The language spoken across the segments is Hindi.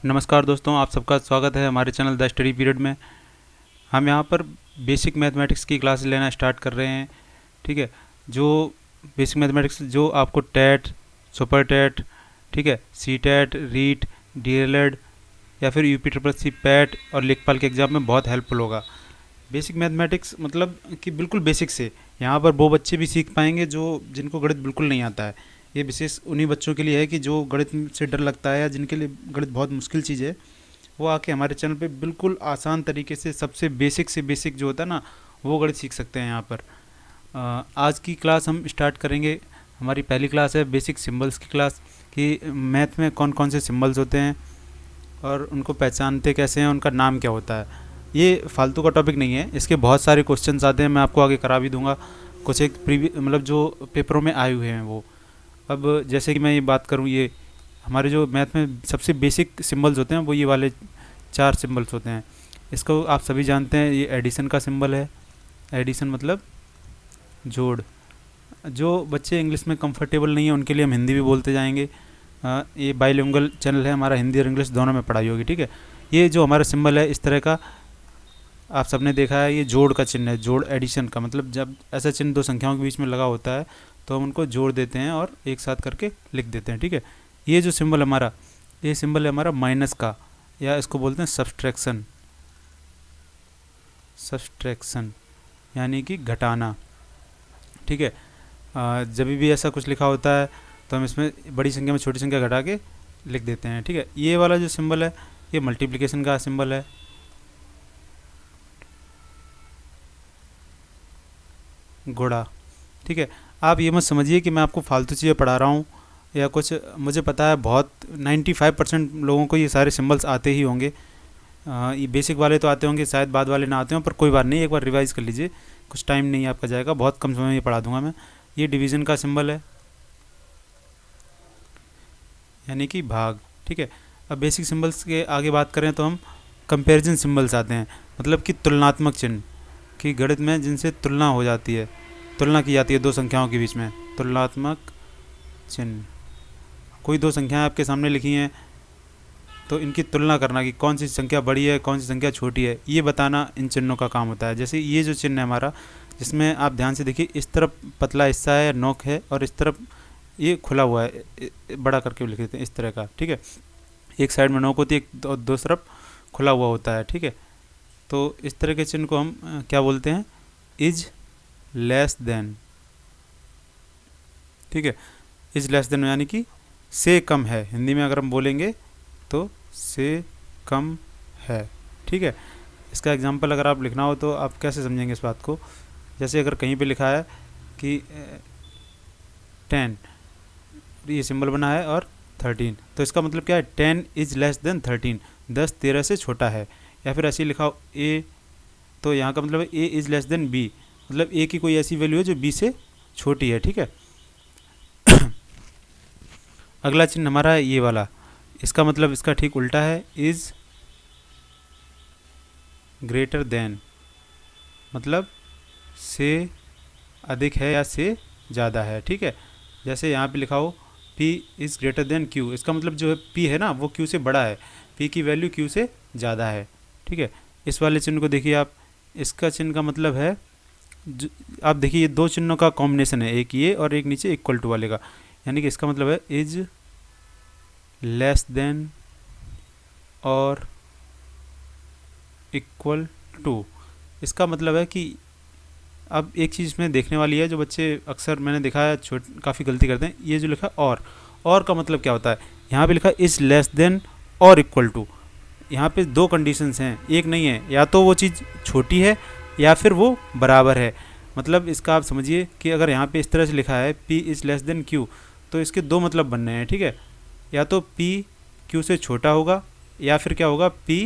नमस्कार दोस्तों, आप सबका स्वागत है हमारे चैनल द स्टडी पीरियड में। हम यहाँ पर बेसिक मैथमेटिक्स की क्लास लेना स्टार्ट कर रहे हैं। ठीक है, जो बेसिक मैथमेटिक्स जो आपको टेट, सुपर टेट, ठीक है, सी टेट, रीट, डीएलएड या फिर यूपी ट्रिपल सी पैट और लेखपाल के एग्ज़ाम में बहुत हेल्पफुल होगा। बेसिक मैथमेटिक्स मतलब कि बिल्कुल बेसिक से यहाँ पर वो बच्चे भी सीख पाएंगे जो जिनको गणित बिल्कुल नहीं आता है। ये विशेष उन्हीं बच्चों के लिए है कि जो गणित से डर लगता है या जिनके लिए गणित बहुत मुश्किल चीज़ है, वो आके हमारे चैनल पे बिल्कुल आसान तरीके से बेसिक जो होता है ना, वो गणित सीख सकते हैं यहाँ पर। आज की क्लास हम स्टार्ट करेंगे। हमारी पहली क्लास है बेसिक सिंबल्स की क्लास, कि मैथ में कौन कौन से सिंबल्स होते हैं और उनको पहचानते कैसे हैं, उनका नाम क्या होता है। ये फालतू का टॉपिक नहीं है, इसके बहुत सारे क्वेश्चंस आते हैं, मैं आपको आगे करा भी दूंगा। कुछ एक मतलब जो पेपरों में आए हुए हैं वो। अब जैसे कि मैं ये बात करूँ, ये हमारे जो मैथ में सबसे बेसिक सिंबल्स होते हैं वो ये वाले 4 सिंबल्स होते हैं। इसको आप सभी जानते हैं, ये एडिशन का सिंबल है। एडिशन मतलब जोड़। जो बच्चे इंग्लिश में कंफर्टेबल नहीं है उनके लिए हम हिंदी भी बोलते जाएंगे। ये बाइलिंगुअल चैनल है हमारा, हिंदी और इंग्लिश दोनों में पढ़ाई होगी। ठीक है, ये जो हमारा सिंबल है इस तरह का आप सबने देखा है, ये जोड़ का चिन्ह है। जोड़ एडिशन का मतलब जब ऐसा चिन्ह दो संख्याओं के बीच में लगा होता है तो हम उनको जोड़ देते हैं और एक साथ करके लिख देते हैं। ठीक है, ये जो सिंबल हमारा, ये सिंबल है हमारा माइनस का, या इसको बोलते हैं सब्सट्रैक्शन। सब्सट्रैक्शन यानी कि घटाना। ठीक है, जब भी ऐसा कुछ लिखा होता है तो हम इसमें बड़ी संख्या में छोटी संख्या घटा के लिख देते हैं। ठीक है, ये वाला जो सिंबल है ये मल्टीप्लिकेशन का सिंबल है। गुणा। ठीक है, आप ये मत समझिए कि मैं आपको फालतू चीज़ें पढ़ा रहा हूँ या कुछ। मुझे पता है बहुत 95% लोगों को ये सारे सिंबल्स आते ही होंगे। ये बेसिक वाले तो आते होंगे, शायद बाद वाले ना आते हों, पर कोई बात नहीं, एक बार रिवाइज़ कर लीजिए। कुछ टाइम नहीं आपका जाएगा, बहुत कम समय में ये पढ़ा दूंगा मैं। ये डिवीज़न का सिंबल है, यानी कि भाग। ठीक है, अब बेसिक सिंबल्स के आगे बात करें तो हम कंपैरिजन सिंबल्स आते हैं, मतलब कि तुलनात्मक चिन्ह, कि गणित में जिनसे तुलना हो जाती है, तुलना की जाती है दो संख्याओं के बीच में। तुलनात्मक चिन्ह, कोई दो संख्याएं आपके सामने लिखी हैं तो इनकी तुलना करना कि कौन सी संख्या बड़ी है कौन सी संख्या छोटी है, ये बताना इन चिन्हों का काम होता है। जैसे ये जो चिन्ह है हमारा, जिसमें आप ध्यान से देखिए, इस तरफ पतला हिस्सा है, नोक है, और इस तरफ ये खुला हुआ है, बड़ा करके लिख देते हैं इस तरह का। ठीक है, एक साइड में नोक होती है, दो तरफ खुला हुआ होता है। ठीक है, तो इस तरह के चिन्ह को हम क्या बोलते हैं, इज लेस देन। ठीक है, इज लेस देन यानी कि से कम है, हिंदी में अगर हम बोलेंगे तो से कम है। ठीक है, इसका एग्जांपल अगर आप लिखना हो तो आप कैसे समझेंगे इस बात को। जैसे अगर कहीं पे लिखा है कि 10, ये सिंबल बना है, और 13, तो इसका मतलब क्या है, 10 इज लेस देन 13, 10 13 से छोटा है। या फिर ऐसे ही लिखा हो ए, तो यहाँ का मतलब है ए इज लेस देन बी, मतलब ए की कोई ऐसी वैल्यू है जो बी से छोटी है। ठीक है, अगला चिन्ह हमारा है ये वाला, इसका मतलब इसका ठीक उल्टा है, इज ग्रेटर देन, मतलब से अधिक है या से ज़्यादा है। ठीक है, जैसे यहाँ पे लिखा हो P is greater than Q, इसका मतलब जो है P है ना वो Q से बड़ा है, P की वैल्यू Q से ज़्यादा है। ठीक है, इस वाले चिन्ह को देखिए आप, इसका चिन्ह का मतलब है, आप देखिए ये दो चिन्हों का कॉम्बिनेशन है, एक ये और एक नीचे इक्वल टू वाले का, यानी कि इसका मतलब है इज लेस देन और इक्वल टू। इसका मतलब है कि अब एक चीज़ इसमें देखने वाली है, जो बच्चे अक्सर मैंने देखा है काफ़ी गलती करते हैं, ये जो लिखा और का मतलब क्या होता है, यहाँ पे लिखा इज़ लेस देन और इक्वल टू, यहाँ पे दो कंडीशंस हैं, एक नहीं है, या तो वो चीज़ छोटी है या फिर वो बराबर है। मतलब इसका आप समझिए कि अगर यहाँ पे इस तरह से लिखा है P is less then Q, तो इसके दो मतलब बन रहे हैं। ठीक है, या तो P Q से छोटा होगा या फिर क्या होगा, P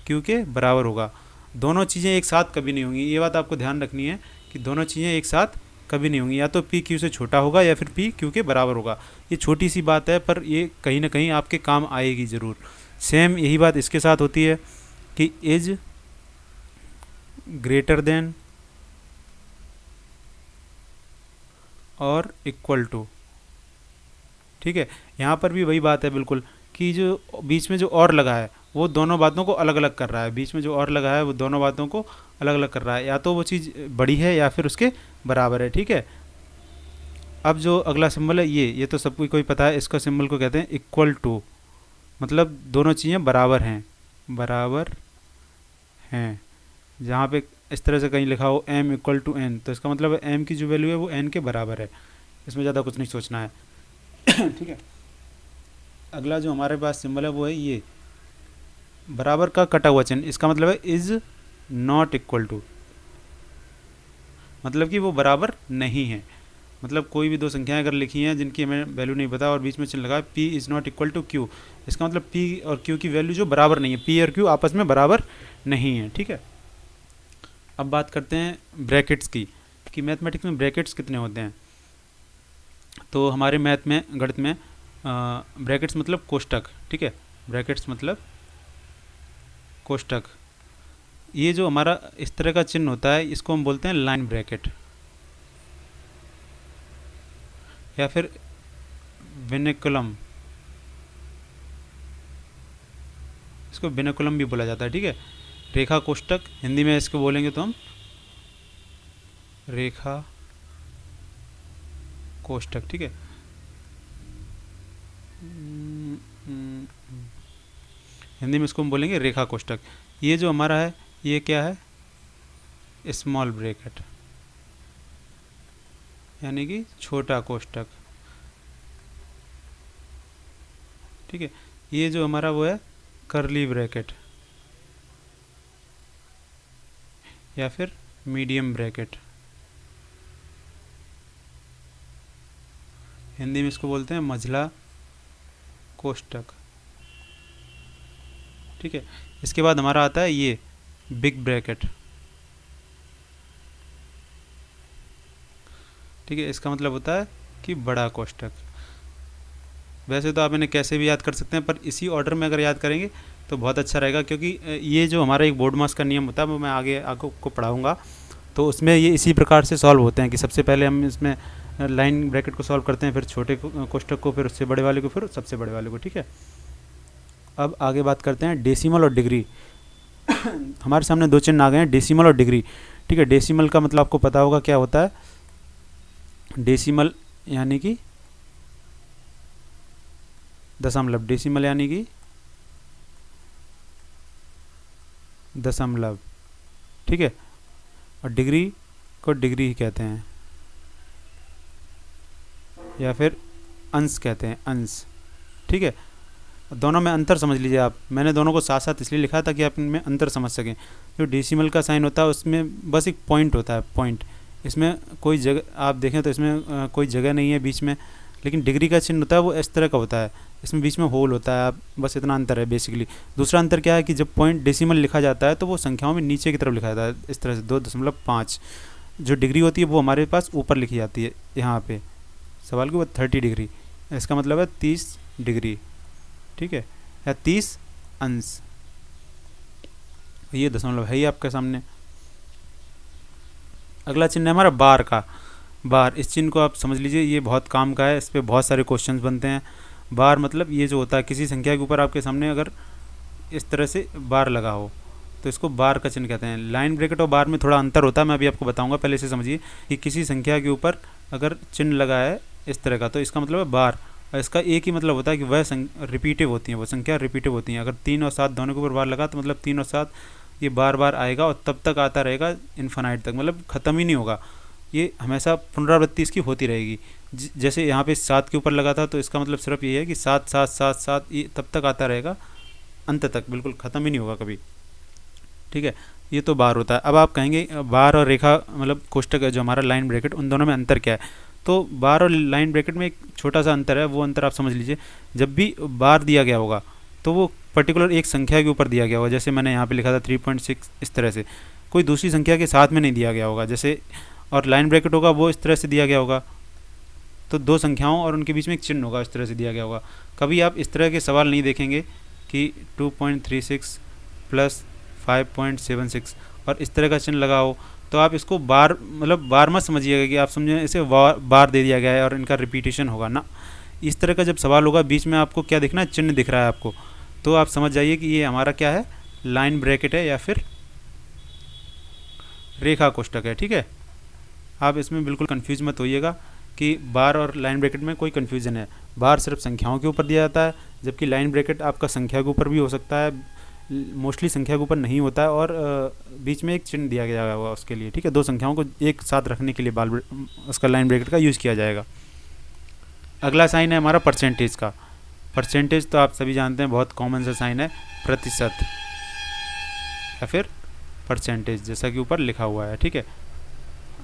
Q के बराबर होगा। दोनों चीज़ें एक साथ कभी नहीं होंगी, ये बात आपको ध्यान रखनी है कि दोनों चीज़ें एक साथ कभी नहीं होंगी, या तो P Q से छोटा होगा या फिर P Q के बराबर होगा। ये छोटी सी बात है पर ये कहीं ना कहीं आपके काम आएगी ज़रूर। सेम यही बात इसके साथ होती है कि इज ग्रेटर देन और इक्वल टू। ठीक है, यहाँ पर भी वही बात है बिल्कुल कि जो बीच में जो और लगा है वो दोनों बातों को अलग अलग कर रहा है, बीच में जो और लगा है वो दोनों बातों को अलग अलग कर रहा है, या तो वो चीज़ बड़ी है या फिर उसके बराबर है। ठीक है, अब जो अगला सिंबल है ये तो सबको कोई पता है, इसका सिंबल को कहते हैं इक्वल टू, मतलब दोनों चीज़ें बराबर हैं, बराबर हैं। जहाँ पे इस तरह से कहीं लिखा हो m इक्वल टू n, तो इसका मतलब है m की जो वैल्यू है वो n के बराबर है, इसमें ज़्यादा कुछ नहीं सोचना है। ठीक है, अगला जो हमारे पास सिंबल है वो है ये बराबर का कटा हुआ चिन्ह, इसका मतलब है इज नॉट इक्वल टू, मतलब कि वो बराबर नहीं है। मतलब कोई भी दो संख्याएं अगर लिखी हैं जिनकी हमें वैल्यू नहीं पता और बीच में चिन्ह लगा p is not equal to q, इसका मतलब p और q की वैल्यू जो बराबर नहीं है, p और q आपस में बराबर नहीं है। ठीक है, अब बात करते हैं ब्रैकेट्स की, कि मैथमेटिक्स में ब्रैकेट्स कितने होते हैं। तो हमारे मैथ में, गणित में ब्रैकेट्स मतलब कोष्टक। ठीक है, ब्रैकेट्स मतलब कोष्टक। ये जो हमारा इस तरह का चिन्ह होता है इसको हम बोलते हैं लाइन ब्रैकेट या फिर विनिकुलम, इसको विनिकुलम भी बोला जाता है। ठीक है, रेखा कोष्टक, हिंदी में इसको बोलेंगे तो हम रेखा कोष्टक। ठीक है, हिंदी में इसको हम बोलेंगे रेखा कोष्टक। ये जो हमारा है ये क्या है, स्मॉल ब्रैकेट यानी कि छोटा कोष्टक। ठीक है, ये जो हमारा वो है कर्ली ब्रैकेट या फिर मीडियम ब्रैकेट, हिंदी में इसको बोलते हैं मझला कोष्टक। ठीक है, इसके बाद हमारा आता है ये बिग ब्रैकेट। ठीक है, इसका मतलब होता है कि बड़ा कोष्टक। वैसे तो आप इन्हें कैसे भी याद कर सकते हैं, पर इसी ऑर्डर में अगर याद करेंगे तो बहुत अच्छा रहेगा, क्योंकि ये जो हमारा एक बोर्ड मास का नियम होता है वो मैं आगे आपको पढ़ाऊँगा, तो उसमें ये इसी प्रकार से सॉल्व होते हैं कि सबसे पहले हम इसमें लाइन ब्रैकेट को सॉल्व करते हैं, फिर छोटे कोष्टक को, फिर उससे बड़े वाले को, फिर सबसे बड़े वाले को। ठीक है, अब आगे बात करते हैं डेसिमल और डिग्री। हमारे सामने दो चिन्ह आ गए हैं, डेसिमल और डिग्री। ठीक है, डेसिमल का मतलब आपको पता होगा क्या होता है, डेसिमल यानी कि दशमलव, डेसिमल यानी कि दशमलव। ठीक है, और डिग्री को डिग्री ही कहते हैं या फिर अंश कहते हैं, अंश। ठीक है, दोनों में अंतर समझ लीजिए आप, मैंने दोनों को साथ साथ इसलिए लिखा ताकि आप इनमें अंतर समझ सकें। जो डेसिमल का साइन होता है उसमें बस एक पॉइंट होता है, पॉइंट, इसमें कोई जगह आप देखें तो इसमें कोई जगह नहीं है बीच में, लेकिन डिग्री का चिन्ह होता है वो इस तरह का होता है, इसमें बीच में होल होता है। आप बस इतना अंतर है बेसिकली। दूसरा अंतर क्या है कि जब पॉइंट डेसिमल लिखा जाता है तो वो संख्याओं में नीचे की तरफ लिखा जाता है, इस तरह से 2.5। जो डिग्री होती है वो हमारे पास ऊपर लिखी जाती है, यहाँ पे सवाल के बाद 30 डिग्री, इसका मतलब है 30 डिग्री। ठीक है, या 30 अंश, ये दशमलव है ही आपके सामने। अगला चिन्ह है हमारा बार का। बार, इस चिन्ह को आप समझ लीजिए, ये बहुत काम का है, इस पर बहुत सारे क्वेश्चंस बनते हैं। बार मतलब ये जो होता है किसी संख्या के ऊपर आपके सामने अगर इस तरह से बार लगा हो तो इसको बार का चिन्ह कहते हैं। लाइन ब्रैकेट और बार में थोड़ा अंतर होता है, मैं अभी आपको बताऊंगा, पहले से समझिए कि किसी संख्या के ऊपर अगर चिन्ह लगा है इस तरह का तो इसका मतलब है बार, और इसका एक ही मतलब होता है कि वह रिपीटिव होती हैं, वो संख्या रिपीटिव होती हैं। अगर 3 और 7 दोनों के ऊपर बार लगा तो मतलब 3 और 7 ये बार बार आएगा और तब तक आता रहेगा इन्फिनाइट तक, मतलब ख़त्म ही नहीं होगा, ये हमेशा पुनरावृत्ति इसकी होती रहेगी। जैसे यहाँ पे 7 के ऊपर लगा था तो इसका मतलब सिर्फ ये है कि 7 7 7 7 ये तब तक आता रहेगा अंत तक, बिल्कुल ख़त्म ही नहीं होगा कभी। ठीक है, ये तो बार होता है। अब आप कहेंगे बार और रेखा मतलब कोष्टक है जो हमारा लाइन ब्रैकेट, उन दोनों में अंतर क्या है। तो बार और लाइन ब्रैकेट में एक छोटा सा अंतर है, वो अंतर आप समझ लीजिए। जब भी बार दिया गया होगा तो वो पर्टिकुलर एक संख्या के ऊपर दिया गया होगा, जैसे मैंने यहाँ पे लिखा था 3.6, इस तरह से कोई दूसरी संख्या के साथ में नहीं दिया गया होगा जैसे। और लाइन ब्रैकेट होगा वो इस तरह से दिया गया होगा, तो दो संख्याओं और उनके बीच में एक चिन्ह होगा, इस तरह से दिया गया होगा। कभी आप इस तरह के सवाल नहीं देखेंगे कि 2.36 प्लस 5.76 और इस तरह का चिन्ह लगा हो, तो आप इसको बार मतलब बार मत समझिएगा कि आप समझें इसे बार दे दिया गया है और इनका रिपीटेशन होगा ना। इस तरह का जब सवाल होगा, बीच में आपको क्या दिखना है, चिन्ह दिख रहा है आपको, तो आप समझ जाइए कि ये हमारा क्या है, लाइन ब्रैकेट है या फिर रेखा कोष्टक है। ठीक है, आप इसमें बिल्कुल कंफ्यूज मत होइएगा कि बार और लाइन ब्रैकेट में कोई कंफ्यूजन है। बार सिर्फ संख्याओं के ऊपर दिया जाता है, जबकि लाइन ब्रैकेट आपका संख्या के ऊपर भी हो सकता है, मोस्टली संख्या के ऊपर नहीं होता है, और बीच में एक चिन्ह दिया गया होगा उसके लिए। ठीक है, दो संख्याओं को एक साथ रखने के लिए उसका लाइन ब्रैकेट का यूज़ किया जाएगा। अगला साइन है हमारा परसेंटेज का। परसेंटेज तो आप सभी जानते हैं, बहुत कॉमन सा साइन है, प्रतिशत या फिर परसेंटेज, जैसा कि ऊपर लिखा हुआ है। ठीक है,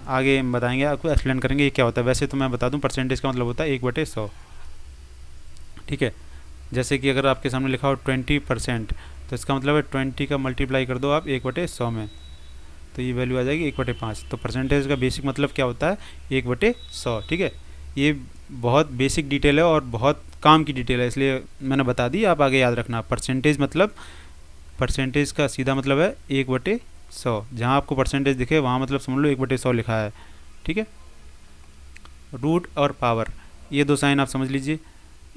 आगे हम बताएंगे, आपको एक्सप्लेन करेंगे ये क्या होता है। वैसे तो मैं बता दूं, परसेंटेज का मतलब होता है 1/100। ठीक है, जैसे कि अगर आपके सामने लिखा हो 20%, तो इसका मतलब है 20 का मल्टीप्लाई कर दो आप 1/100 में, तो ये वैल्यू आ जाएगी 1/5। तो परसेंटेज का बेसिक मतलब क्या होता है, 1/100। ठीक है, ये बहुत बेसिक डिटेल है और बहुत काम की डिटेल है, इसलिए मैंने बता दी, आप आगे याद रखना। परसेंटेज मतलब, परसेंटेज का सीधा मतलब है 1/100। जहाँ आपको परसेंटेज दिखे वहाँ मतलब समझ लो 1/100 लिखा है। ठीक है, रूट और पावर, ये दो साइन आप समझ लीजिए,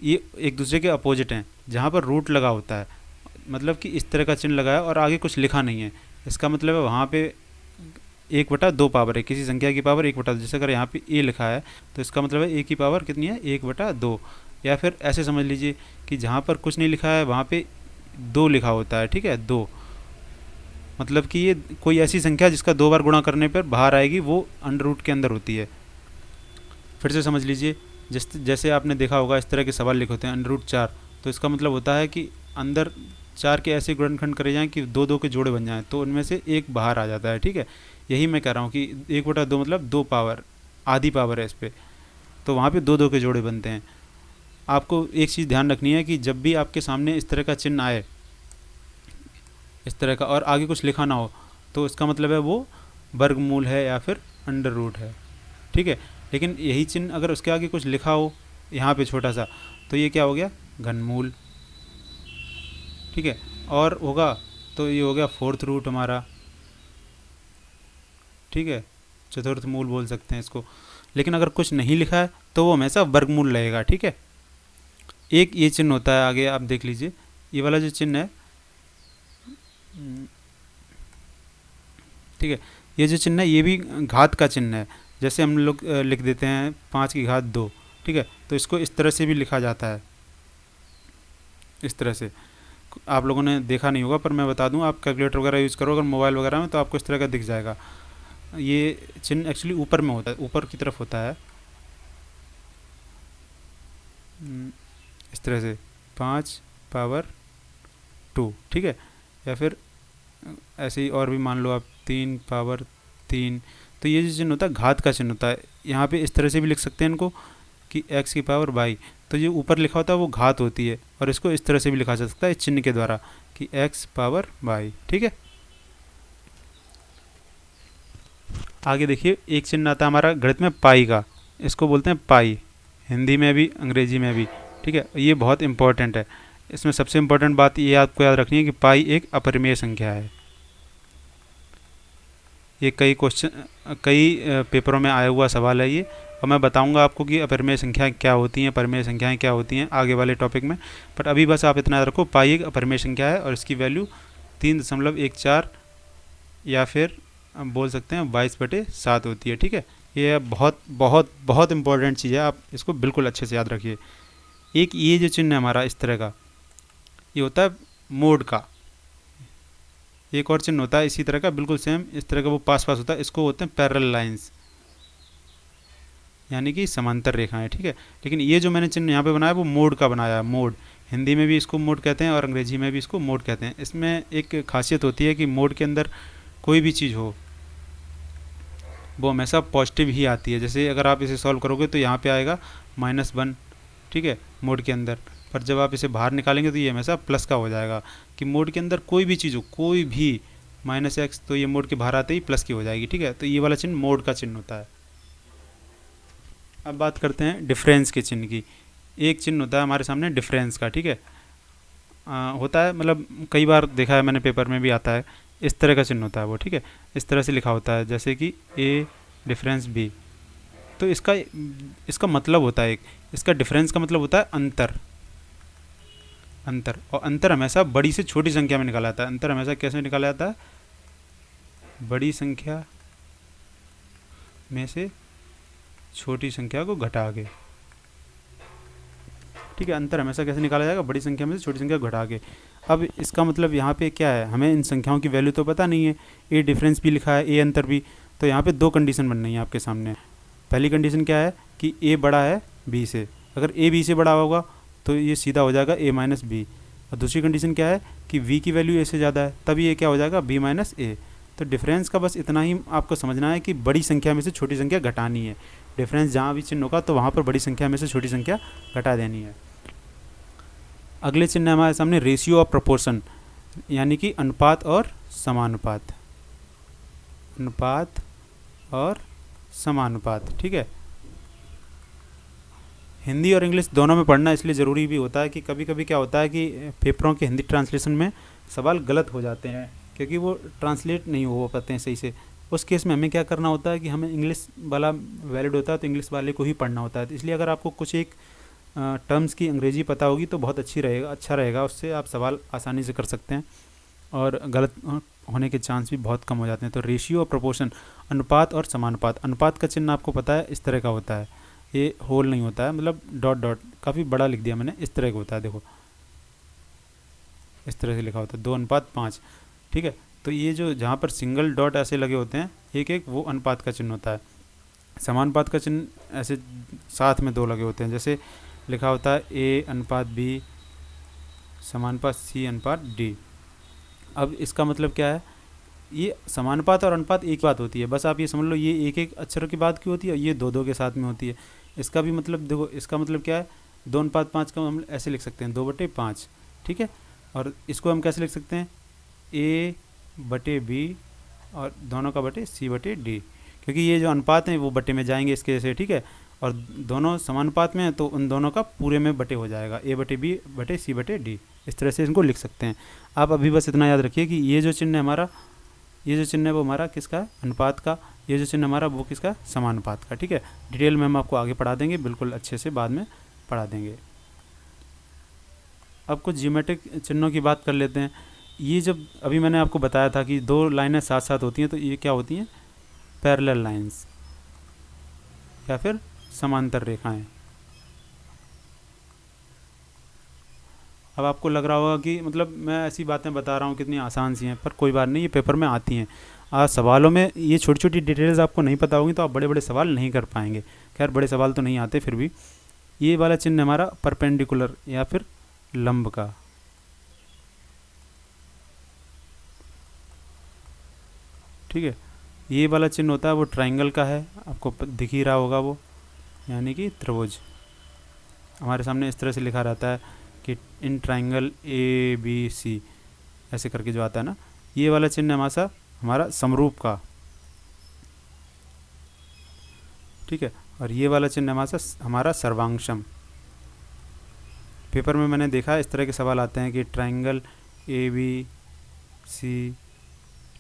ये एक दूसरे के अपोजिट हैं। जहाँ पर रूट लगा होता है, मतलब कि इस तरह का चिन्ह लगाया और आगे कुछ लिखा नहीं है, इसका मतलब है वहाँ पे 1/2 पावर है, किसी संख्या की पावर 1/2। जैसे अगर यहाँ पे ए लिखा है, तो इसका मतलब है ए की पावर कितनी है, 1/2। या फिर ऐसे समझ लीजिए कि जहाँ पर कुछ नहीं लिखा है वहाँ पे 2 लिखा होता है। ठीक है, 2 मतलब कि ये कोई ऐसी संख्या जिसका 2 बार गुणा करने पर बाहर आएगी, वो अंडर रूट के अंदर होती है। फिर से समझ लीजिए, जैसे आपने देखा होगा इस तरह के सवाल लिखे होते हैं, √4, तो इसका मतलब होता है कि अंदर 4 के ऐसे गुणनखंड करे जाएं कि 2 के जोड़े बन जाएं, तो उनमें से एक बाहर आ जाता है। ठीक है, यही मैं कह रहा हूँ कि 1/2 मतलब 2 पावर, आधी पावर है इस पर, तो वहाँ पे 2 के जोड़े बनते हैं। आपको एक चीज़ ध्यान रखनी है कि जब भी आपके सामने इस तरह का चिन्ह आए, इस तरह का, और आगे कुछ लिखा ना हो, तो इसका मतलब है वो वर्गमूल है या फिर अंडर रूट है। ठीक है, लेकिन यही चिन्ह अगर उसके आगे कुछ लिखा हो यहाँ पे छोटा सा, तो ये क्या हो गया, घनमूल। ठीक है, और होगा तो ये हो गया 4th रूट हमारा। ठीक है, चतुर्थ मूल बोल सकते हैं इसको। लेकिन अगर कुछ नहीं लिखा है तो वो हमेशा वर्गमूल रहेगा। ठीक है, एक ये चिन्ह होता है, आगे आप देख लीजिए, ये वाला जो चिन्ह है, ठीक है, ये जो चिन्ह है ये भी घात का चिन्ह है। जैसे हम लोग लिख देते हैं 5⁻²। ठीक है, तो इसको इस तरह से भी लिखा जाता है, इस तरह से। आप लोगों ने देखा नहीं होगा, पर मैं बता दूं, आप कैलकुलेटर वगैरह यूज़ करो अगर मोबाइल वगैरह में, तो आपको इस तरह का दिख जाएगा। ये चिन्ह एक्चुअली ऊपर में होता है, ऊपर की तरफ होता है, इस तरह से 5⁻²। ठीक है, या फिर ऐसे ही और भी मान लो आप 3⁻3। तो ये जो चिन्ह होता है घात का चिन्ह होता है। यहाँ पे इस तरह से भी लिख सकते हैं इनको कि x⁻y। तो ये ऊपर लिखा होता है वो घात होती है, और इसको इस तरह से भी लिखा जा सकता है इस चिन्ह के द्वारा कि x⁻y। ठीक है, आगे देखिए, एक चिन्ह आता है हमारा गणित में पाई का, इसको बोलते हैं पाई, हिंदी में भी अंग्रेजी में भी। ठीक है, ये बहुत इंपॉर्टेंट है। इसमें सबसे इम्पोर्टेंट बात ये आपको याद रखनी है कि पाई एक अपरिमेय संख्या है। ये कई पेपरों में आया हुआ सवाल है ये, और मैं बताऊंगा आपको कि अपरिमेय संख्याएं क्या होती हैं, परिमेय संख्याएं क्या होती हैं आगे वाले टॉपिक में। पर अभी बस आप इतना याद रखो, पाई एक अपरिमेय संख्या है और इसकी वैल्यू 3.14 या फिर हम बोल सकते हैं 22/7 होती है। ठीक है, ये बहुत बहुत बहुत इंपॉर्टेंट चीज़ है, आप इसको बिल्कुल अच्छे से याद रखिए। एक ये जो चिन्ह है हमारा इस तरह का, ये होता है मोड का। एक और चिन्ह होता है इसी तरह का, बिल्कुल सेम इस तरह का, वो पास पास होता है, इसको होते हैं पैरेलल लाइंस, यानी कि समांतर रेखाएं। ठीक है, लेकिन ये जो मैंने चिन्ह यहाँ पे बनाया वो मोड का बनाया है। मोड, हिंदी में भी इसको मोड कहते हैं और अंग्रेजी में भी इसको मोड कहते हैं। इसमें एक खासियत होती है कि मोड के अंदर कोई भी चीज़ हो वो हमेशा पॉजिटिव ही आती है। जैसे अगर आप इसे सॉल्व करोगे तो यहाँ पे आएगा -1। ठीक है, मोड के अंदर, पर जब आप इसे बाहर निकालेंगे तो ये हमेशा प्लस का हो जाएगा। कि मोड के अंदर कोई भी चीज़ हो, कोई भी -x, तो ये मोड के बाहर आते ही प्लस की हो जाएगी। ठीक है, तो ये वाला चिन्ह मोड का चिन्ह होता है। अब बात करते हैं डिफरेंस के चिन्ह की। एक चिन्ह होता है हमारे सामने डिफरेंस का। ठीक है, होता है, मतलब कई बार देखा है मैंने, पेपर में भी आता है, इस तरह का चिन्ह होता है वो। ठीक है, इस तरह से लिखा होता है, जैसे कि A डिफरेंस B। तो इसका इसका मतलब होता है इसका डिफरेंस का मतलब होता है अंतर। अंतर, और अंतर हमेशा बड़ी से छोटी संख्या में निकाला जाता है। अंतर हमेशा कैसे निकाला जाता है? बड़ी संख्या में से छोटी संख्या को घटा के। ठीक है, अंतर हमेशा कैसे निकाला जाएगा? बड़ी संख्या में से छोटी संख्या को घटा के। अब इसका मतलब यहाँ पे क्या है, हमें इन संख्याओं की वैल्यू तो पता नहीं है, ए डिफरेंस भी लिखा है, ए अंतर भी। तो यहाँ पे दो कंडीशन बन रही है आपके सामने। पहली कंडीशन क्या है कि ए बड़ा है बी से। अगर ए बी से बड़ा होगा तो ये सीधा हो जाएगा ए माइनस बी। और दूसरी कंडीशन क्या है कि वी की वैल्यू ए से ज़्यादा है, तभी ये क्या हो जाएगा? बी माइनस ए। तो डिफरेंस का बस इतना ही आपको समझना है कि बड़ी संख्या में से छोटी संख्या घटानी है। डिफरेंस जहाँ भी चिन्ह होगा तो वहाँ पर बड़ी संख्या में से छोटी संख्या घटा देनी है। अगले चिन्ह हमारे सामने रेशियो ऑफ प्रोपोर्शन, यानी कि अनुपात और समानुपात। अनुपात और समानुपात। ठीक है, हिंदी और इंग्लिश दोनों में पढ़ना इसलिए ज़रूरी भी होता है कि कभी कभी क्या होता है कि पेपरों के हिंदी ट्रांसलेशन में सवाल गलत हो जाते हैं, क्योंकि वो ट्रांसलेट नहीं हो पाते हैं सही से। उस केस में हमें क्या करना होता है कि हमें इंग्लिश वाला वैलिड होता है तो इंग्लिश वाले को ही पढ़ना होता है। तो इसलिए अगर आपको कुछ एक टर्म्स की अंग्रेजी पता होगी तो बहुत अच्छा रहेगा, उससे आप सवाल आसानी से कर सकते हैं और गलत होने के चांस भी बहुत कम हो जाते हैं। तो रेशियो और प्रोपोर्शन, अनुपात और समानुपात। अनुपात का चिन्ह आपको पता है इस तरह का होता है, ये होल नहीं होता है, मतलब डॉट डॉट, काफ़ी बड़ा लिख दिया मैंने, इस तरह का होता है। देखो इस तरह से लिखा होता है 2:5। ठीक है, तो ये जो जहाँ पर सिंगल डॉट ऐसे लगे होते हैं एक एक, वो अनुपात का चिन्ह होता है। समानुपात का चिन्ह ऐसे साथ में दो लगे होते हैं, जैसे लिखा होता है A/B समानुपात C/D। अब इसका मतलब क्या है? ये समानुपात और अनुपात एक बात होती है, बस आप ये समझ लो ये एक एक अक्षर की बात क्यों होती है, ये दो दो के साथ में होती है। इसका भी मतलब देखो, इसका मतलब क्या है? 2:5 का हम ऐसे लिख सकते हैं 2/5। ठीक है, और इसको हम कैसे लिख सकते हैं? A/B और दोनों का बटे C/D, क्योंकि ये जो अनुपात हैं वो बटे में जाएंगे इसके जैसे। ठीक है, और दोनों समानुपात में है तो उन दोनों का पूरे में बटे हो जाएगा, A/B बटे C/D। इस तरह से इनको लिख सकते हैं। आप अभी बस इतना याद रखिए कि ये जो चिन्ह है हमारा, ये जो चिन्ह है वो हमारा किसका है? अनुपात का। ये जो चिन्ह हमारा वो किसका? समानुपात का। ठीक है, डिटेल में हम आपको आगे पढ़ा देंगे, बिल्कुल अच्छे से बाद में पढ़ा देंगे। अब कुछ ज्योमेट्रिक चिन्हों की बात कर लेते हैं। ये जब अभी मैंने आपको बताया था कि दो लाइनें साथ साथ होती हैं तो ये क्या होती हैं? पैरेलल लाइंस या फिर समांतर रेखाएं। अब आपको लग रहा होगा कि मतलब मैं ऐसी बातें बता रहा हूँ कितनी आसान सी हैं, पर कोई बात नहीं, ये पेपर में आती हैं। आज सवालों में ये छोटी छोटी डिटेल्स आपको नहीं पता होंगी तो आप बड़े बड़े सवाल नहीं कर पाएंगे। खैर बड़े सवाल तो नहीं आते, फिर भी ये वाला चिन्ह हमारा परपेंडिकुलर या फिर लंब का। ठीक है, ये वाला चिन्ह होता है वो ट्राइंगल का है, आपको दिख ही रहा होगा वो, यानी कि त्रिभुज। हमारे सामने इस तरह से लिखा रहता है कि इन ट्राइंगल ABC ऐसे करके जो आता है ना, ये वाला चिन्ह हमारा समरूप का। ठीक है, और ये वाला चिन्ह हमारा सर्वांशम। पेपर में मैंने देखा इस तरह के सवाल आते हैं कि ट्राइंगल ABC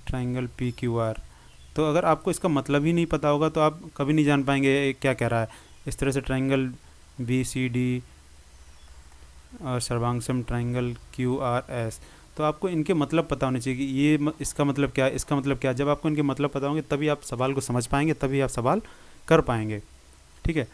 ट्राइंगल PQR। तो अगर आपको इसका मतलब ही नहीं पता होगा तो आप कभी नहीं जान पाएंगे क्या कह रहा है। इस तरह से ट्राइंगल BCD और सर्वांशम ट्राइंगल QRS, तो आपको इनके मतलब पता होने चाहिए कि ये इसका मतलब क्या है, इसका मतलब क्या है। जब आपको इनके मतलब पता होंगे तभी आप सवाल को समझ पाएंगे, तभी आप सवाल कर पाएंगे। ठीक है,